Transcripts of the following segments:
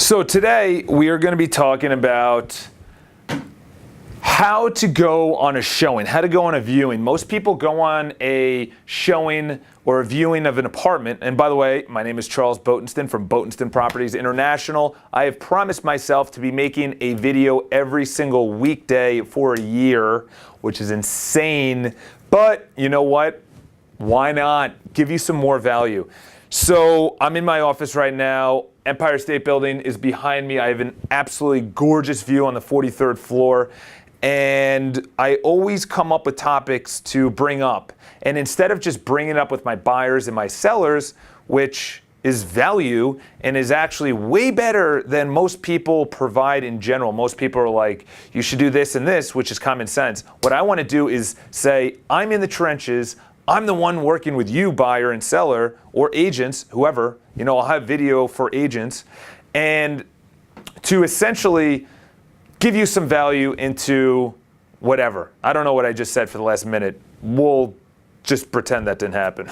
So today we are going to be talking about how to go on a showing, how to go on a viewing. Most people go on a showing or a viewing of an apartment. And by the way, my name is Charles Botensten from Botensten Properties International. I have promised myself to be making a video every single weekday for a year, which is insane. But you know what? Why not? Give you some more value. So I'm in my office right now. Empire State Building is behind me. I have an absolutely gorgeous view on the 43rd floor. And I always come up with topics to bring up. And instead of just bringing it up with my buyers and my sellers, which is value and is actually way better than most people provide in general. Most people are like, you should do this and this, which is common sense. What I want to do is say, I'm in the trenches. I'm the one working with you, buyer and seller, or agents, whoever. You know, I'll have video for agents. And to essentially give you some value into whatever. I don't know what I just said for the last minute. We'll just pretend that didn't happen.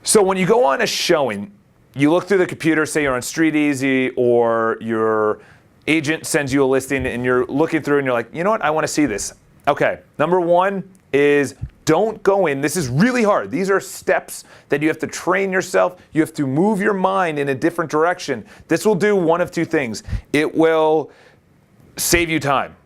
So when you go on a showing, you look through the computer, say you're on Street Easy, or your agent sends you a listing and you're looking through and you're like, you know what, I want to see this. Okay, number one is don't go in. This is really hard. These are steps that you have to train yourself. You have to move your mind in a different direction. This will do one of two things. It will save you time.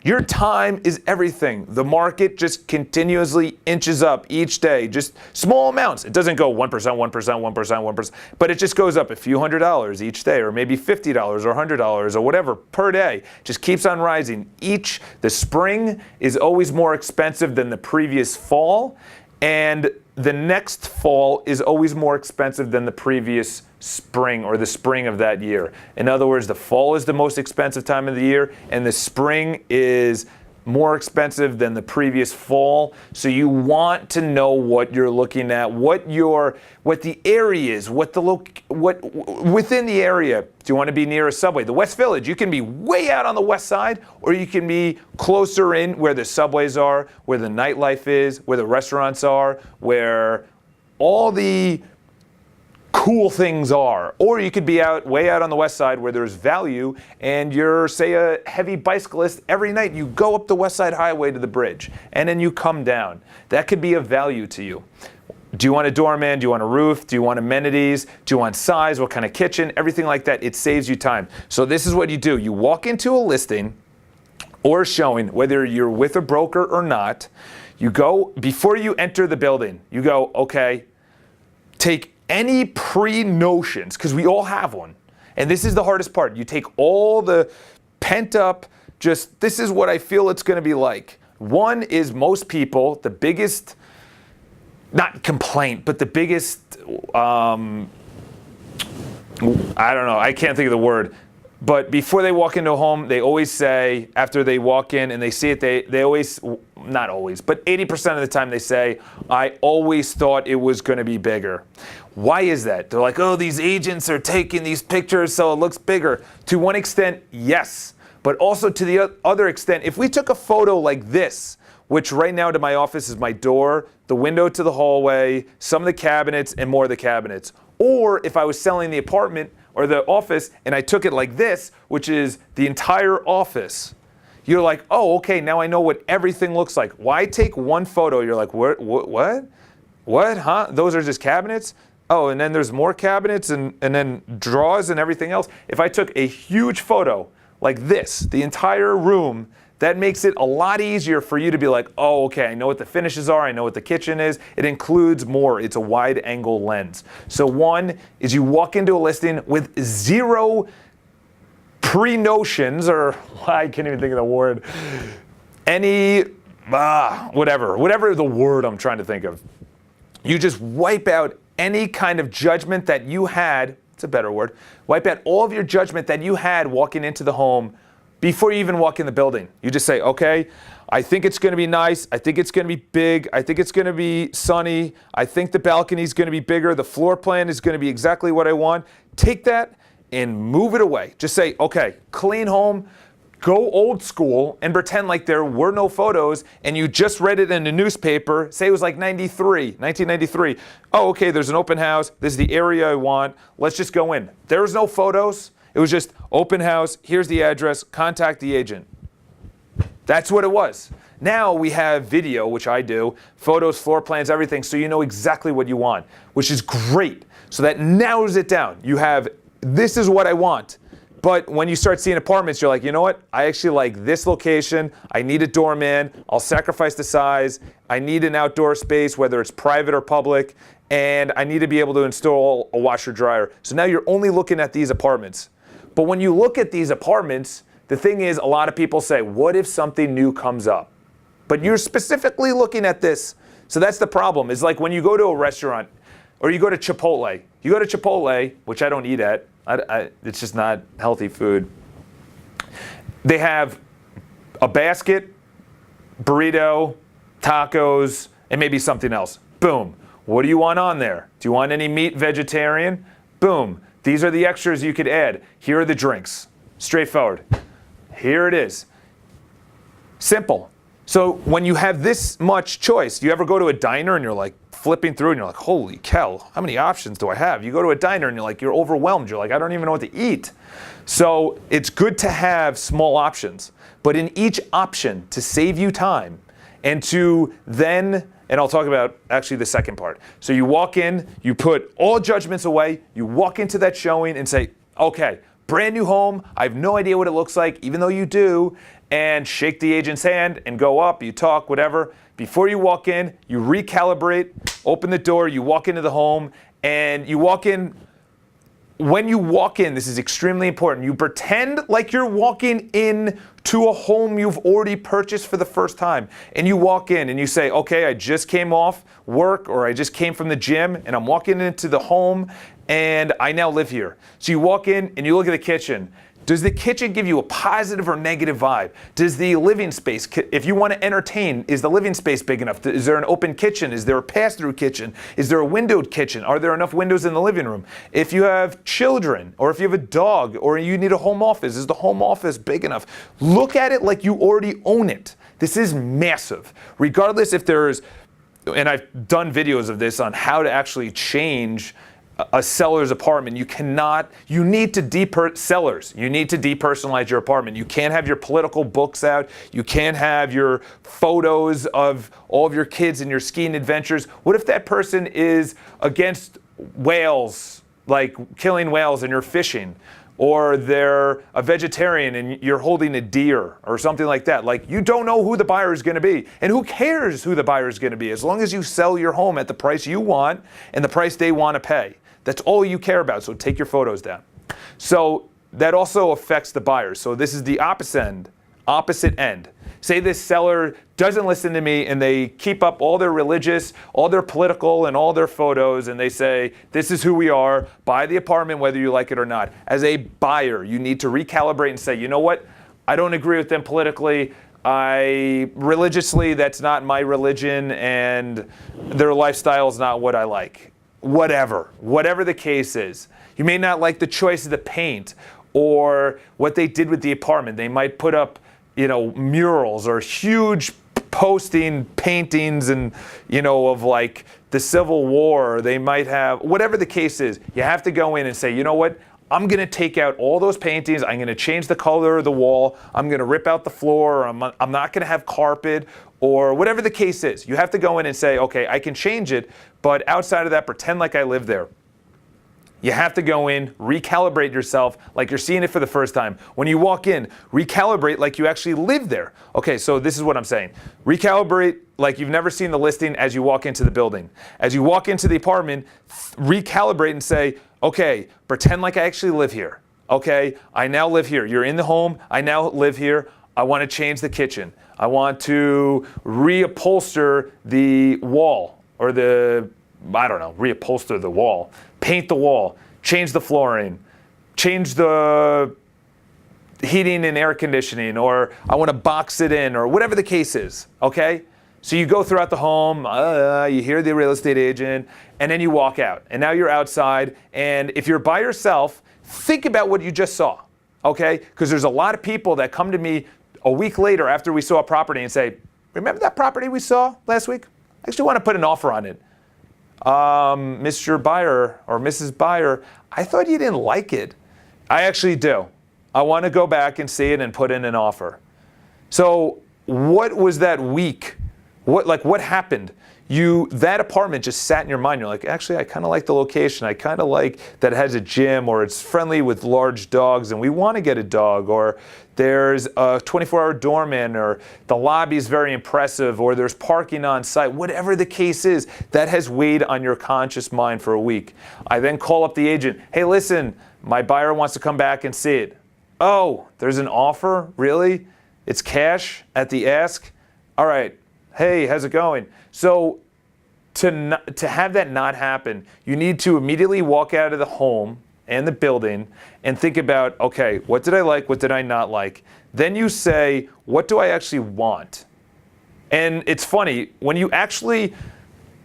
Your time is everything. The market just continuously inches up each day, just small amounts. It doesn't go 1%, 1%, 1%, 1%, but it just goes up a few $100s each day, or maybe $50 or $100 or whatever per day. Just keeps on rising. The spring is always more expensive than the previous fall, and the next fall is always more expensive than the previous spring or the spring of that year. In other words, the fall is the most expensive time of the year, and the spring is more expensive than the previous fall. So you want to know what you're looking at, what the area is, what within the area. Do you want to be near a subway? The West Village, you can be way out on the west side, or you can be closer in where the subways are, where the nightlife is, where the restaurants are, where all the cool things are. Or you could be way out on the west side where there's value, and you're, say, a heavy bicyclist. Every night you go up the West Side Highway to the bridge, and then you come down. That could be of value to you. Do you want a doorman? Do you want a roof? Do you want amenities? Do you want size? What kind of kitchen? Everything like that. It saves you time. So this is what you do. You walk into a listing or a showing, whether you're with a broker or not. You go, before you enter the building, you go, okay, take any pre-notions, because we all have one. And this is the hardest part. You take all the pent up, just this is what I feel it's going to be like. One is most people, the biggest, not complaint, but the biggest, I don't know, I can't think of the word. But before they walk into a home, they always say, after they walk in and they see it, they always, not always, but 80% of the time they say, I always thought it was going to be bigger. Why is that? They're like, oh, these agents are taking these pictures so it looks bigger. To one extent, yes. But also to the other extent, if we took a photo like this, which right now to my office is my door, the window to the hallway, some of the cabinets, and more of the cabinets. Or if I was selling the apartment or the office and I took it like this, which is the entire office, you're like, oh, okay, now I know what everything looks like. Why take one photo? You're like, what? What, huh? Those are just cabinets? Oh, and then there's more cabinets and then drawers and everything else. If I took a huge photo like this, the entire room, that makes it a lot easier for you to be like, oh, okay, I know what the finishes are. I know what the kitchen is. It includes more. It's a wide angle lens. So one is you walk into a listing with zero pre-notions, or I can't even think of the word, whatever the word I'm trying to think of. You just wipe out any kind of judgment that you had, it's a better word, wipe out all of your judgment that you had walking into the home before you even walk in the building. You just say, okay, I think it's going to be nice. I think it's going to be big. I think it's going to be sunny. I think the balcony is going to be bigger. The floor plan is going to be exactly what I want. Take that and move it away. Just say, okay, clean home. Go old school and pretend like there were no photos and you just read it in the newspaper. Say it was like 1993. Oh, okay, there's an open house. This is the area I want. Let's just go in. There's no photos. It was just open house, here's the address, contact the agent. That's what it was. Now we have video, which I do, photos, floor plans, everything, so you know exactly what you want, which is great. So that narrows it down. You have, this is what I want. But when you start seeing apartments, you're like, you know what? I actually like this location. I need a doorman. I'll sacrifice the size. I need an outdoor space, whether it's private or public. And I need to be able to install a washer dryer. So now you're only looking at these apartments. But when you look at these apartments, the thing is, a lot of people say, what if something new comes up? But you're specifically looking at this. So that's the problem. It's like when you go to a restaurant or you go to Chipotle. You go to Chipotle, which I don't eat at. It's just not healthy food. They have a basket, burrito, tacos, and maybe something else. Boom. What do you want on there? Do you want any meat, vegetarian? Boom. These are the extras you could add. Here are the drinks. Straightforward. Here it is. Simple. So when you have this much choice, you ever go to a diner and you're like flipping through and you're like, holy cow, how many options do I have? You go to a diner and you're like, you're overwhelmed. You're like, I don't even know what to eat. So it's good to have small options, but in each option to save you time and to then, and I'll talk about actually the second part. So you walk in, you put all judgments away, you walk into that showing and say, okay, brand new home, I have no idea what it looks like, even though you do, and shake the agent's hand and go up, you talk, whatever. Before you walk in, you recalibrate, open the door, you walk into the home, and you walk in. When you walk in, this is extremely important, you pretend like you're walking in to a home you've already purchased for the first time. And you walk in and you say, okay, I just came off work or I just came from the gym and I'm walking into the home and I now live here. So you walk in and you look at the kitchen. Does the kitchen give you a positive or negative vibe? Does the living space, if you want to entertain, is the living space big enough? Is there an open kitchen? Is there a pass-through kitchen? Is there a windowed kitchen? Are there enough windows in the living room? If you have children, or if you have a dog, or you need a home office, is the home office big enough? Look at it like you already own it. This is massive. Regardless if there's, and I've done videos of this on how to actually change a seller's apartment. You need to depersonalize your apartment. You can't have your political books out. You can't have your photos of all of your kids and your skiing adventures. What if that person is against whales, like killing whales and you're fishing? Or they're a vegetarian and you're holding a deer or something like that. Like, you don't know who the buyer is going to be. And who cares who the buyer is going to be? As long as you sell your home at the price you want and the price they want to pay. That's all you care about, so take your photos down. So that also affects the buyers. So this is the opposite end. Say this seller doesn't listen to me and they keep up all their religious, all their political, and all their photos, and they say, this is who we are, buy the apartment whether you like it or not. As a buyer, you need to recalibrate and say, you know what, I don't agree with them politically, religiously, that's not my religion, and their lifestyle is not what I like. Whatever the case is. You may not like the choice of the paint or what they did with the apartment. They might put up, murals or huge posting paintings and, of like the Civil War. They might have, whatever the case is, you have to go in and say, you know what? I'm going to take out all those paintings. I'm going to change the color of the wall. I'm going to rip out the floor. Or I'm not going to have carpet or whatever the case is. You have to go in and say, okay, I can change it, but outside of that, pretend like I live there. You have to go in, recalibrate yourself like you're seeing it for the first time. When you walk in, recalibrate like you actually live there. Okay, so this is what I'm saying. Recalibrate like you've never seen the listing as you walk into the building. As you walk into the apartment, recalibrate and say, okay, pretend like I actually live here. Okay, I now live here. You're in the home, I now live here. I want to change the kitchen. I want to reupholster the wall or reupholster the wall, paint the wall, change the flooring, change the heating and air conditioning, or I want to box it in, or whatever the case is, okay? So you go throughout the home, you hear the real estate agent, and then you walk out. And now you're outside, and if you're by yourself, think about what you just saw, okay? Because there's a lot of people that come to me a week later after we saw a property and say, remember that property we saw last week? I actually want to put an offer on it. Mr. Buyer or Mrs. Buyer, I thought you didn't like it. I actually do. I want to go back and see it and put in an offer. So what was that week? What happened? That apartment just sat in your mind. You're like, actually, I kind of like the location. I kind of like that it has a gym, or it's friendly with large dogs and we want to get a dog, or there's a 24-hour doorman, or the lobby is very impressive, or there's parking on site. Whatever the case is, that has weighed on your conscious mind for a week. I then call up the agent. Hey, listen, my buyer wants to come back and see it. Oh, there's an offer? Really? It's cash at the ask? All right. Hey, how's it going? So to have that not happen, you need to immediately walk out of the home and the building and think about, okay, what did I like? What did I not like? Then you say, what do I actually want? And it's funny, when you actually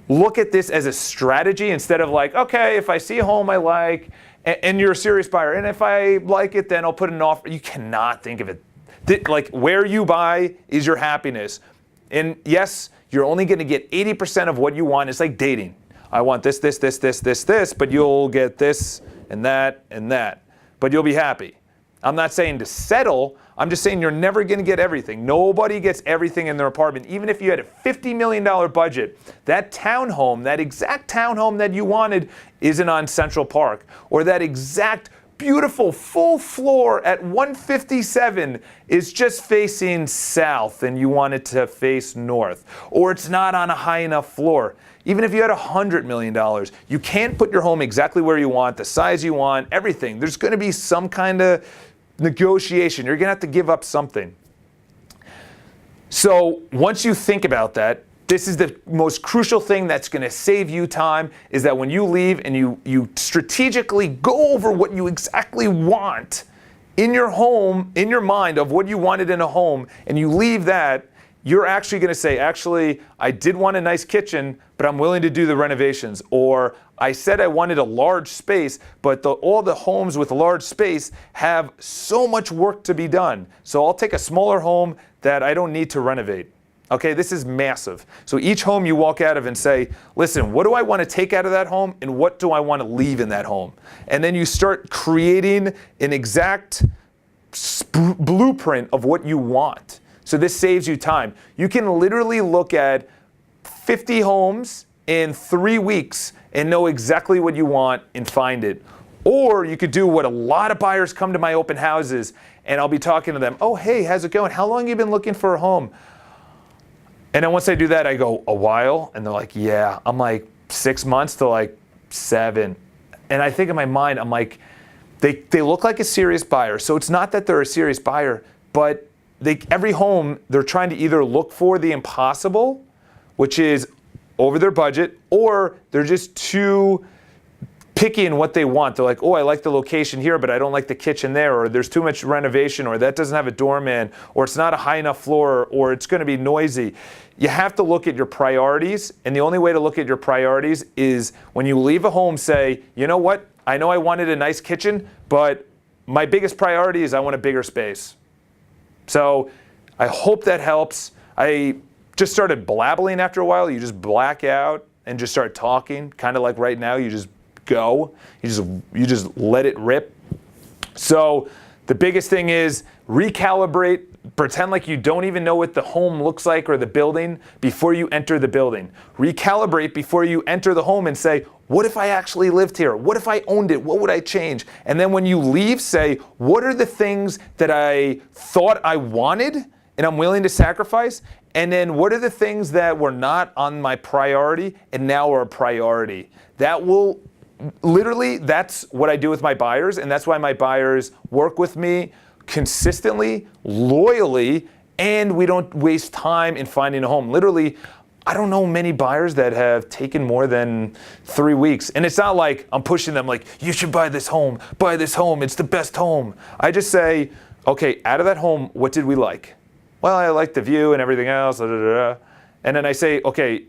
look at this as a strategy instead of like, okay, if I see a home I like, and you're a serious buyer, and if I like it, then I'll put an offer. You cannot think of it. Like, where you buy is your happiness. And yes, you're only going to get 80% of what you want. It's like dating. I want this, but you'll get this and that and that. But you'll be happy. I'm not saying to settle. I'm just saying you're never going to get everything. Nobody gets everything in their apartment. Even if you had a $50 million budget, that townhome, that exact townhome that you wanted isn't on Central Park. Or that exact beautiful full floor at 157 is just facing south and you want it to face north, or it's not on a high enough floor. Even if you had $100 million, you can't put your home exactly where you want, the size you want, everything. There's going to be some kind of negotiation. You're going to have to give up something. So once you think about that, this is the most crucial thing that's going to save you time, is that when you leave and you strategically go over what you exactly want in your home, in your mind of what you wanted in a home, and you leave that, you're actually going to say, actually, I did want a nice kitchen, but I'm willing to do the renovations. Or I said I wanted a large space, but all the homes with large space have so much work to be done. So I'll take a smaller home that I don't need to renovate. Okay, this is massive. So each home you walk out of and say, listen, what do I want to take out of that home and what do I want to leave in that home? And then you start creating an exact blueprint of what you want. So this saves you time. You can literally look at 50 homes in 3 weeks and know exactly what you want and find it. Or you could do what a lot of buyers come to my open houses and I'll be talking to them. Oh, hey, how's it going? How long have you been looking for a home? And then once I do that, I go, a while? And they're like, yeah. I'm like, 6 months to like 7. And I think in my mind, I'm like, they look like a serious buyer. So it's not that they're a serious buyer, but every home, they're trying to either look for the impossible, which is over their budget, or they're just too picky in what they want. They're like, oh, I like the location here, but I don't like the kitchen there, or there's too much renovation, or that doesn't have a doorman, or it's not a high enough floor, or it's going to be noisy. You have to look at your priorities, and the only way to look at your priorities is when you leave a home, say, you know what? I know I wanted a nice kitchen, but my biggest priority is I want a bigger space. So I hope that helps. I just started blabbling after a while. You just black out and just start talking, kind of like right now. You just go. You just let it rip. So the biggest thing is recalibrate. Pretend like you don't even know what the home looks like or the building before you enter the building. Recalibrate before you enter the home and say, what if I actually lived here? What if I owned it? What would I change? And then when you leave, say, what are the things that I thought I wanted and I'm willing to sacrifice? And then what are the things that were not on my priority and now are a priority? That will literally, that's what I do with my buyers, and that's why my buyers work with me consistently, loyally, and we don't waste time in finding a home. Literally, I don't know many buyers that have taken more than 3 weeks. And it's not like I'm pushing them like, you should buy this home, it's the best home. I just say, okay, out of that home, what did we like? Well, I like the view and everything else, da, da, da, da. And then I say, okay,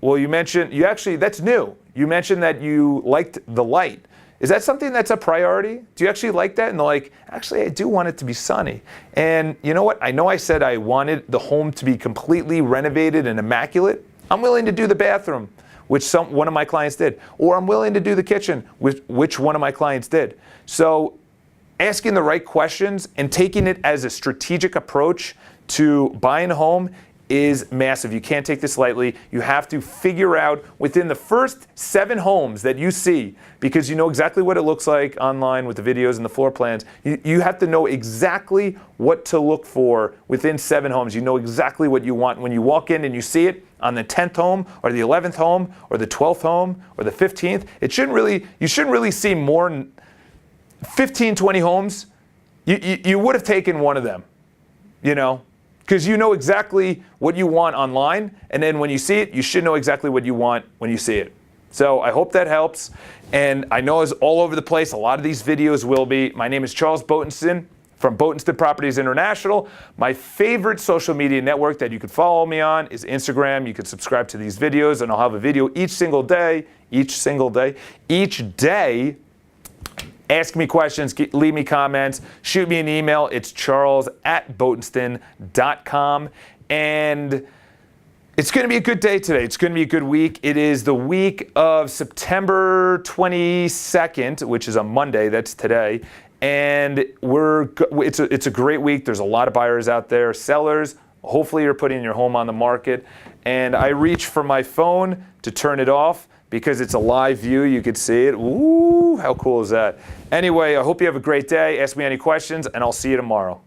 well, that's new. You mentioned that you liked the light. Is that something that's a priority? Do you actually like that? And they're like, actually, I do want it to be sunny. And you know what? I know I said I wanted the home to be completely renovated and immaculate. I'm willing to do the bathroom, which one of my clients did. Or I'm willing to do the kitchen, which one of my clients did. So asking the right questions and taking it as a strategic approach to buying a home is massive. You can't take this lightly. You have to figure out within the first 7 homes that you see, because you know exactly what it looks like online with the videos and the floor plans. You have to know exactly what to look for within 7 homes. You know exactly what you want. When you walk in and you see it on the 10th home or the 11th home or the 12th home or the 15th, you shouldn't really see more than 15, 20 homes. You would have taken one of them, you know, because you know exactly what you want online, and then when you see it, you should know exactly what you want when you see it. So I hope that helps, and I know it's all over the place. A lot of these videos will be. My name is Charles Botensten from Botensten Properties International. My favorite social media network that you could follow me on is Instagram. You could subscribe to these videos, and I'll have a video each day. Ask me questions, leave me comments, shoot me an email. It's charles@botensten.com. And it's going to be a good day today. It's going to be a good week. It is the week of September 22nd, which is a Monday. That's today. And it's a great week. There's a lot of buyers out there, sellers. Hopefully you're putting your home on the market. And I reach for my phone to turn it off, because it's a live view. You could see it. Ooh, how cool is that? Anyway, I hope you have a great day. Ask me any questions, and I'll see you tomorrow.